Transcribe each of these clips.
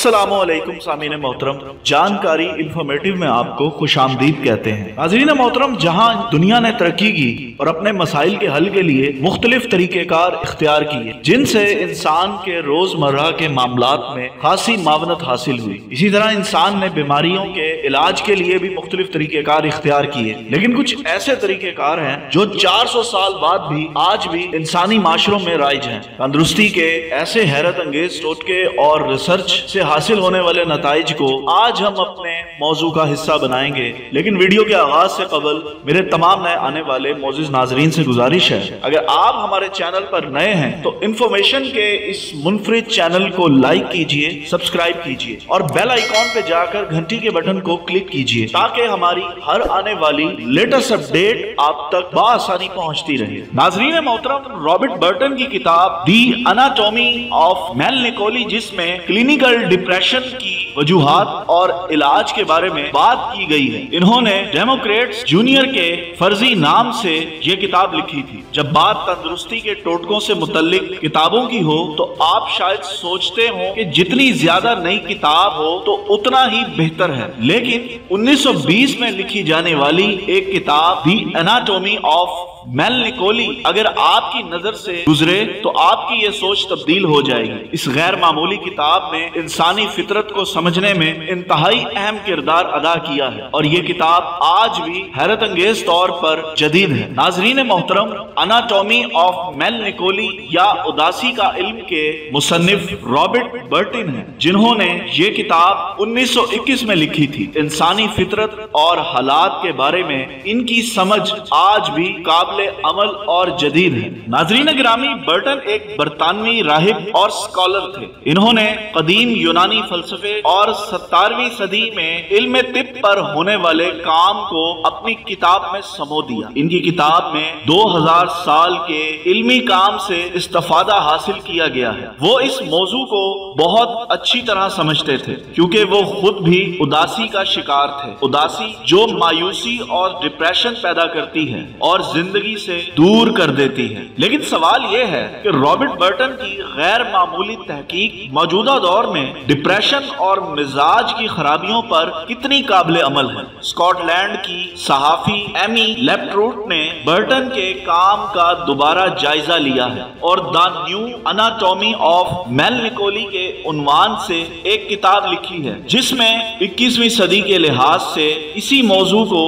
अस्सलामु अलैकुम सामीन मोहतरम, जानकारी इंफॉर्मेटिव में आपको खुशामदीद कहते हैं। नाज़रीन मोहतरम, जहां दुनिया ने तरक्की की और अपने मसाइल के हल के लिए मुख्तलिफ तरीक़ेकार इख्तियार किए, जिनसे इंसान के रोजमर्रा के मामलात में खासी मावनत हासिल हुई, इसी तरह इंसान ने बीमारियों के इलाज के लिए भी मुख्तलिफ तरीक़ेकार इख्तियार किए। लेकिन कुछ ऐसे तरीक़ेकार हैं जो 400 साल बाद भी आज भी इंसानी माशरों में राइज हैं। तंदुरुस्ती के ऐसे हैरत अंगेज टोटके और रिसर्च से हासिल होने वाले नताइज को आज हम अपने मौजू का हिस्सा बनाएंगे। लेकिन वीडियो के आगाज से कबल मेरे तमाम नए आने वाले मोअज़्ज़िज़ नाज़रीन से गुजारिश है, अगर आप हमारे चैनल पर नए हैं तो इंफॉर्मेशन के इस मुनफरिद चैनल को लाइक कीजिए, सब्सक्राइब कीजिए और बेल आइकॉन पे जाकर घंटी के बटन को क्लिक कीजिए ताकि हमारी हर आने वाली लेटेस्ट अपडेट आप तक बआसानी पहुंचती रहे। नाज़रीन मोहतरम, रॉबर्ट बर्टन की किताब दी एनाटॉमी ऑफ मेलनिकोली, जिसमें क्लिनिकल डिप्रेशन की वजूहात और इलाज के बारे में बात की गई है, इन्होंने डेमोक्रेट्स जूनियर के फर्जी नाम से ये किताब लिखी थी। जब बात तंदुरुस्ती के टोटकों से मुतल्लिक किताबों की हो तो आप शायद सोचते हो कि जितनी ज्यादा नई किताब हो तो उतना ही बेहतर है, लेकिन 1920 में लिखी जाने वाली एक किताब दी एनाटॉमी ऑफ मेलनिकोली अगर आपकी नजर से गुजरे तो आपकी ये सोच तब्दील हो जाएगी। इस गैर मामूली किताब ने इंसानी फितरत को समझने में इंतहाई अहम किरदार अदा किया है और ये किताब आज भी हैरत अंगेज तौर पर जदीद है। नाजरीन मोहतरम, एनाटॉमी ऑफ मेलनिकोली या उदासी का इल्म के मुसन्निफ रॉबर्ट बर्टन है, जिन्होंने ये किताब 1921 में लिखी थी। इंसानी फितरत और हालात के बारे में इनकी समझ आज भी अमल और जदीद है। नाज़रीन गिरामी, बर्टन एक बरतानवी राहिब और स्कॉलर थे। इन्होंने कदीम यूनानी फलसफे और 17वीं सदी में इल्म तिब पर होने वाले काम को अपनी किताब में समो दिया। इनकी किताब में 2000 साल के इल्मी काम से इस्तिफादा हासिल किया गया है। वो इस मौजू को बहुत अच्छी तरह समझते थे क्योंकि वो खुद भी उदासी का शिकार थे। उदासी जो मायूसी और डिप्रेशन पैदा करती है और जिंदगी से दूर कर देती है। लेकिन सवाल यह है कि रॉबर्ट बर्टन की गैर मामूली तहकीक मौजूदा दौर में डिप्रेशन और मिजाज की खराबियों पर कितनी काबिल अमल है। स्कॉटलैंड की सहाफी एमी लेप्ट्रूट ने बर्टन के काम का दोबारा जायजा लिया है और द न्यू एनाटॉमी ऑफ मेलनिकोली के उन्वान से एक किताब लिखी है, जिसमें 21वीं सदी के लिहाज से इसी मौजू को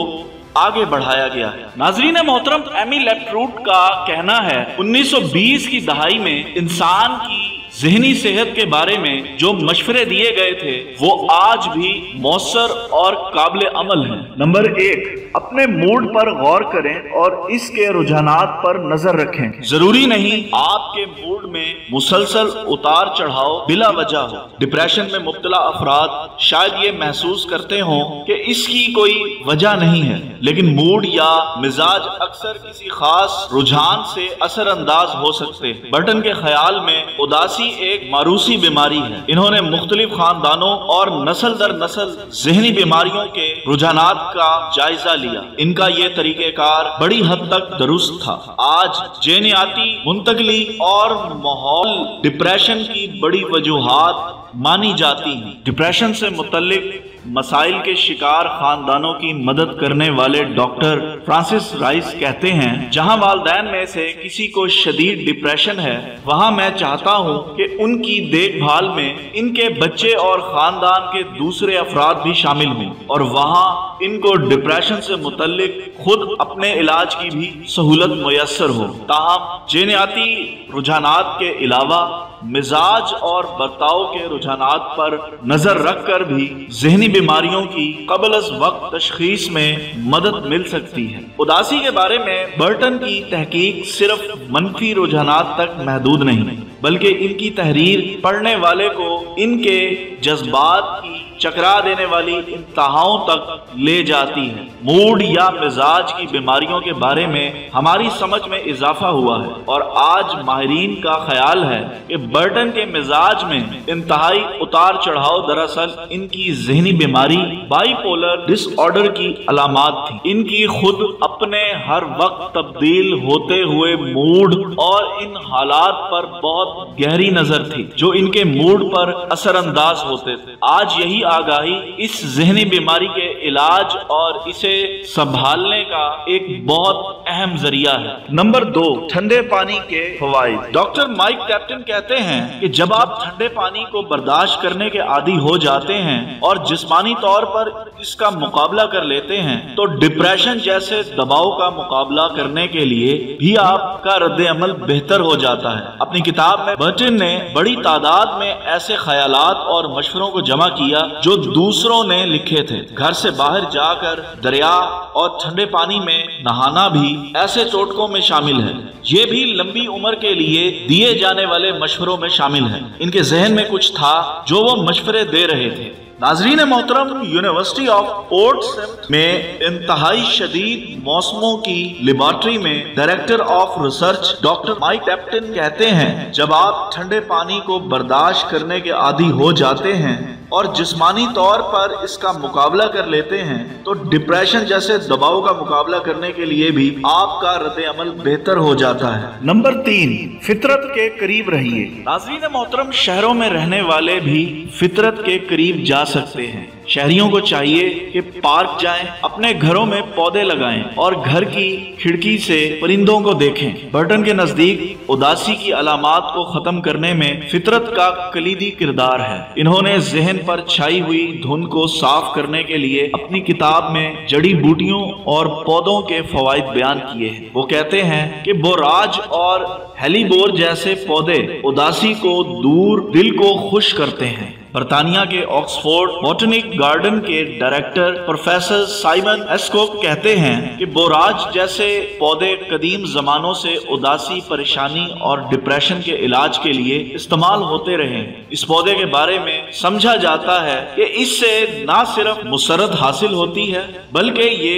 आगे बढ़ाया गया है। नाज़रीन मोहतरम, एमी लेप्ट्रूट का कहना है 1920 की दहाई में इंसान की ज़हनी सेहत के बारे में जो मशवरे दिए गए थे वो आज भी मौसर और काबिल अमल हैं। नंबर 1, अपने मूड पर गौर करें और इसके रुझानात पर नजर रखें। जरूरी नहीं आपके मूड में मुसलसल उतार चढ़ाव बिला वजह हो। डिप्रेशन में मुब्तला अफराद शायद ये महसूस करते हो कि इसकी कोई वजह नहीं है, लेकिन मूड या मिजाज अक्सर किसी खास रुझान से असरअंदाज हो सकते हैं। बर्टन के ख्याल में उदासी एक मारूसी बीमारी है। इन्होंने मुख्तलिफ खानदानों और नस्ल दर नस्ल ज़हनी बीमारियों के रुझानात का जायजा लिया। इनका ये तरीक़ेकार बड़ी हद तक दुरुस्त था। आज जेनियाती मुंतकली और माहौल डिप्रेशन की बड़ी वजूहात मानी जाती हैं। डिप्रेशन से मुतल्लिक मसाइल के शिकार खानदानों की मदद करने वाले डॉक्टर फ्रांसिस राइस कहते हैं, जहां वालिदैन में से किसी को शदीद डिप्रेशन है, वहां मैं चाहता हूं कि उनकी देखभाल में इनके बच्चे और खानदान के दूसरे अफराद भी शामिल हों और वहां इनको डिप्रेशन से मुतल्लिक खुद अपने इलाज की भी सहूलत मुयस्सर हो। ताहम जेनियाती रुझानात के अलावा मिजाज और बर्ताव के रुझानात पर नजर रखकर भी ज़हनी बीमारियों की क़ब्ल अज़ वक्त तशख़ीस में मदद मिल सकती है। उदासी के बारे में बर्टन की तहकीक सिर्फ मनफी रुझानात तक महदूद नहीं, बल्कि इनकी तहरीर पढ़ने वाले को इनके जज्बात की चकरा देने वाली इंतहाओं तक ले जाती है। मूड या मिजाज की बीमारियों के बारे में हमारी समझ में इजाफा हुआ है और आज माहिरीन का ख्याल है कि बर्टन के मिजाज में इंतहाई उतार चढ़ाव दरअसल इनकी ज़हनी बीमारी बाइपोलर डिसऑर्डर की अलामात थी। इनकी खुद अपने हर वक्त तब्दील होते हुए मूड और इन हालात पर बहुत गहरी नजर थी जो इनके मूड पर असरअंदाज होते थे। आज यही आगाही इस ज़हनी बीमारी के इलाज और इसे संभालने का एक बहुत अहम जरिया है। नंबर 2, ठंडे पानी के फवाइद। डॉक्टर माइक कैप्टन कहते हैं कि जब आप ठंडे पानी को बर्दाश्त करने के आदी हो जाते हैं और जिस्मानी तौर पर इसका मुकाबला कर लेते हैं तो डिप्रेशन जैसे दबाव का मुकाबला करने के लिए भी आपका रद्द अमल बेहतर हो जाता है। अपनी किताब में बर्टन ने बड़ी तादाद में ऐसे ख्यालात और मशवरों को जमा किया जो दूसरों ने लिखे थे। घर से बाहर जाकर दरिया और ठंडे पानी में नहाना भी ऐसे टोटकों में शामिल है। ये भी लंबी उम्र के लिए दिए जाने वाले मशवरों में शामिल है। इनके जहन में कुछ था जो वो मशवरे दे रहे थे। नाजरीन मोहतरम, यूनिवर्सिटी ऑफ पोर्ट सिम्प्सन में इंतहाई शदीद मौसमों की लेबॉर्ट्री में director of research doctor Mike Captain कहते हैं, जब आप ठंडे पानी को बर्दाश्त करने के आदी हो जाते हैं और जिस्मानी तौर पर इसका मुकाबला कर लेते हैं तो डिप्रेशन जैसे दबाव का मुकाबला करने के लिए भी आपका रद्द अमल बेहतर हो जाता है। नंबर 3, फितरत के करीब रहिए। नाज़रीन मोहतरम, शहरों में रहने वाले भी फितरत के करीब जा सकते हैं। शहरियों को चाहिए कि पार्क जाएं, अपने घरों में पौधे लगाएं और घर की खिड़की से परिंदों को देखें। बर्टन के नजदीक उदासी की अलामात को खत्म करने में फितरत का कलीदी किरदार है। इन्होंने जहन पर छाई हुई धुंध को साफ करने के लिए अपनी किताब में जड़ी बूटियों और पौधों के फवाइद बयान किए हैं। वो कहते हैं कि बोराज और हेलीबोर जैसे पौधे उदासी को दूर, दिल को खुश करते हैं। बर्तानिया के ऑक्सफोर्ड बॉटनिक गार्डन के डायरेक्टर प्रोफेसर साइमन एस्कोक कहते हैं कि बोराज जैसे पौधे कदीम जमानों से उदासी, परेशानी और डिप्रेशन के इलाज के लिए इस्तेमाल होते रहे हैं। इस पौधे के बारे में समझा जाता है कि इससे न सिर्फ मुसरत हासिल होती है बल्कि ये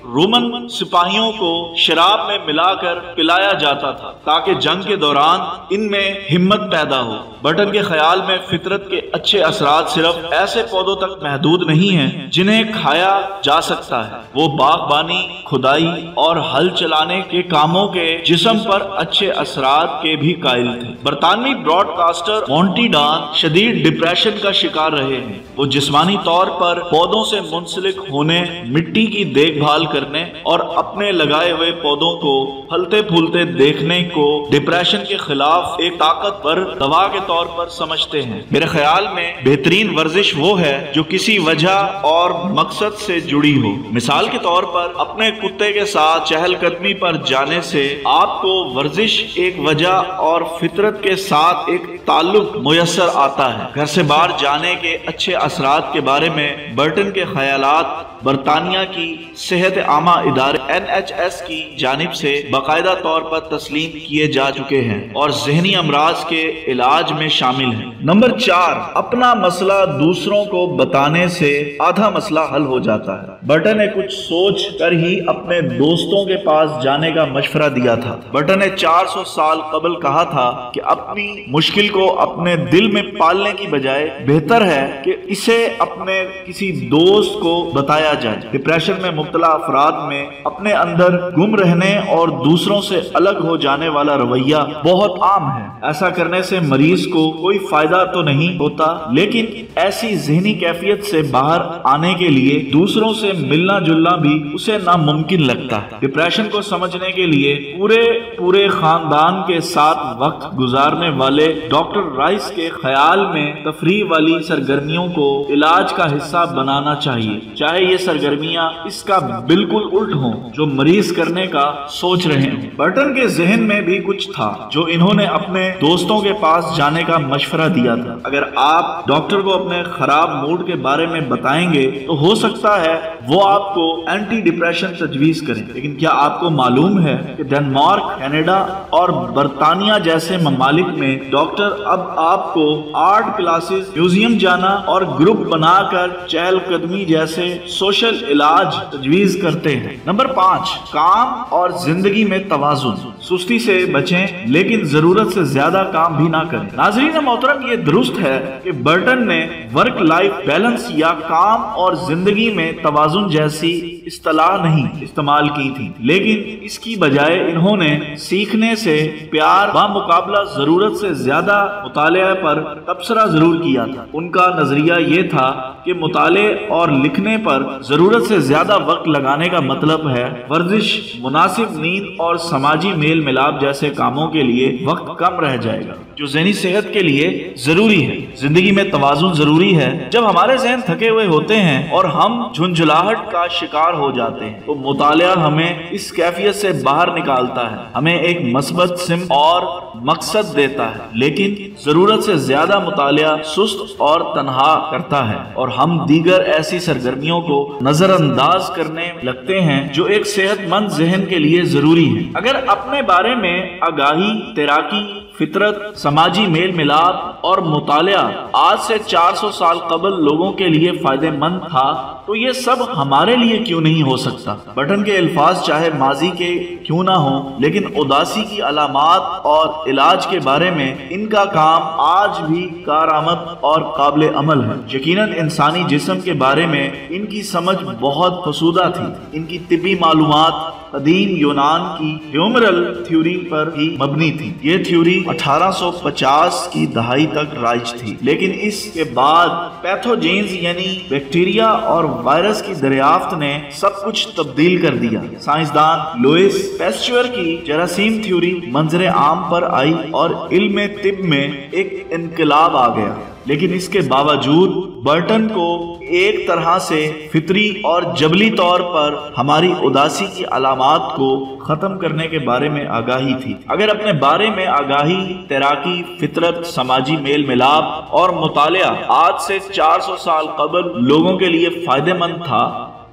रोमन सिपाहियों को शराब में मिलाकर पिलाया जाता था ताकि जंग के दौरान इनमें हिम्मत पैदा हो। बर्टन के ख्याल में फितरत के अच्छे असरात सिर्फ ऐसे पौधों तक महदूद नहीं हैं जिन्हें खाया जा सकता है। वो बागबानी, खुदाई और हल चलाने के कामों के जिस्म पर अच्छे असरात के भी कायल थे। बरतानवी ब्रॉडकास्टर मोंटी डॉन शदीद डिप्रेशन का शिकार रहे हैं। वो जिस्मानी तौर पर पौधों से मुंसलिक होने, मिट्टी की देखभाल करने और अपने लगाए हुए पौधों को फलते फूलते देखने को डिप्रेशन के खिलाफ एक ताकतवर दवा के तौर पर समझते हैं। मेरे ख्याल में बेहतरीन वर्जिश वो है जो किसी वजह और मकसद से जुड़ी हो। मिसाल के तौर पर अपने कुत्ते के साथ चहलकदमी पर जाने से आपको वर्जिश एक वजह और फितरत के साथ एक ताल्लुक मुयस्सर आता है। घर से बाहर जाने के अच्छे असरात के बारे में बर्टन के ख्यालात बरतानिया की सेहत आमा इदारे NHS की जानिब से बाकायदा तौर पर तस्लीम किए जा चुके हैं और ज़हनी अमराज के इलाज में शामिल हैं। नंबर 4, अपना मसला दूसरों को बताने से आधा मसला हल हो जाता है। बर्टन ने कुछ सोच कर ही अपने दोस्तों के पास जाने का मशवरा दिया था। बर्टन ने 400 साल कबल कहा था कि अपनी मुश्किल को अपने दिल में पालने की बजाय बेहतर है कि इसे अपने किसी दोस्त को बताया जाए। डिप्रेशन में मुब्तला अफराद में अपने अंदर गुम रहने और दूसरों से अलग हो जाने वाला रवैया बहुत आम है। ऐसा करने से मरीज को कोई फायदा तो नहीं होता, लेकिन ऐसी ज़हनी कैफियत से बाहर आने के लिए दूसरों से मिलना जुलना भी उसे नामुमकिन लगता है। डिप्रेशन को समझने के लिए पूरे खानदान के साथ वक्त गुजारने वाले डॉक्टर राइस के ख्याल में तफरीह वाली सरगर्मियों को इलाज का हिस्सा बनाना चाहिए, चाहे ये सरगर्मियां इसका बिल्कुल उल्ट हों, जो मरीज करने का सोच रहे हैं। बर्टन के जहन में भी कुछ था जो इन्होंने अपने दोस्तों के पास जाने का मशवरा दिया था। अगर आप डॉक्टर को अपने खराब मूड के बारे में बताएंगे तो हो सकता है वो आपको एंटी डिप्रेशन तजवीज करें। लेकिन क्या आपको मालूम है कि डेनमार्क, कनाडा और बर्तानिया जैसे ममालिक में डॉक्टर अब आपको आर्ट क्लासेस, म्यूजियम जाना और ग्रुप बनाकर चहलकदमी जैसे सोशल इलाज तजवीज करते हैं। नंबर 5, काम और जिंदगी में तवाजुन। सुस्ती से बचें लेकिन जरूरत से ज्यादा काम भी ना करें। नाज़रीन मोहतरम, ये दुरुस्त है कि बर्टन ने वर्क लाइफ बैलेंस या काम और जिंदगी में तवाजुन जैसी इस्तिलाह नहीं इस्तेमाल की थी, लेकिन इसकी बजाय इन्होंने सीखने से प्यार बामुकाबला जरूरत से ज्यादा मुताले पर तबसरा जरूर किया था। उनका नजरिया ये था कि मुताले और लिखने पर जरूरत से ज्यादा वक्त लगाने का मतलब है वर्जिश, मुनासिब नींद और समाजी मेल मिलाप जैसे कामों के लिए वक्त कम रह जाएगा, जो ज़हनी सेहत के लिए जरूरी है। जिंदगी में तवाजुन जरूरी है। जब हमारे जहन थके हुए होते हैं और हम झुंझुलाहट का शिकार हो जाते हैं तो मुतालिया हमें इस कैफियत से बाहर निकालता है, हमें एक मस्बत सिम और मकसद देता है। लेकिन जरूरत से ज्यादा मुतालिया सुस्त और तन्हा करता है और हम दीगर ऐसी सरगर्मियों को नजरअंदाज करने लगते हैं जो एक सेहतमंद जहन के लिए जरूरी है। अगर अपने बारे में आगाही, तैराकी, फितरत, समाजी मेल मिलाप और मुतालिया आज से 400 साल कबल लोगों के लिए फायदेमंद था तो ये सब हमारे लिए क्यों नहीं हो सकता। बर्टन के अल्फाज चाहे माजी के क्यों ना हो, लेकिन उदासी की अलामात और इलाज के बारे में इनका काम आज भी कारआमद और काबिल अमल है। यकीनन इंसानी जिस्म के बारे में इनकी समझ बहुत फसूदा थी। इनकी तिब्बी मालूमात कदीम यूनान की ह्यूमरल थ्योरी पर ही मबनी थी। ये थ्योरी 1850 की दहाई तक राइज थी, लेकिन इसके बाद पैथोजेन्स यानी बैक्टीरिया और वायरस की दरियाफ्त ने सब कुछ तब्दील कर दिया। साइंसदान लुइस पैस्चर की जरासीम थ्योरी मंजरे आम पर आई और इल्म तिब में एक इनकलाब आ गया। लेकिन इसके बावजूद बर्टन को एक तरह से फितरी और जबली तौर पर हमारी उदासी की अलामात को खत्म करने के बारे में आगाही थी। अगर अपने बारे में आगाही, तैराकी, फितरत, समाजी मेल मिलाप और मुतालिया आज से 400 साल कबल लोगों के लिए फायदेमंद था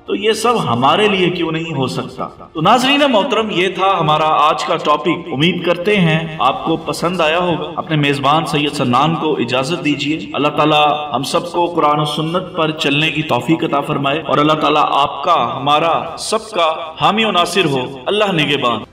तो ये सब हमारे लिए क्यों नहीं हो सकता। तो नाज़रीन मोहतरम, ये था हमारा आज का टॉपिक। उम्मीद करते हैं आपको पसंद आया होगा। अपने मेजबान सैयद सन्नान को इजाजत दीजिए। अल्लाह ताला हम सबको कुरान और सुन्नत पर चलने की तौफीक अता फरमाए और अल्लाह ताला आपका, हमारा सबका हामी और नासिर हो। अल्लाह निगहबान।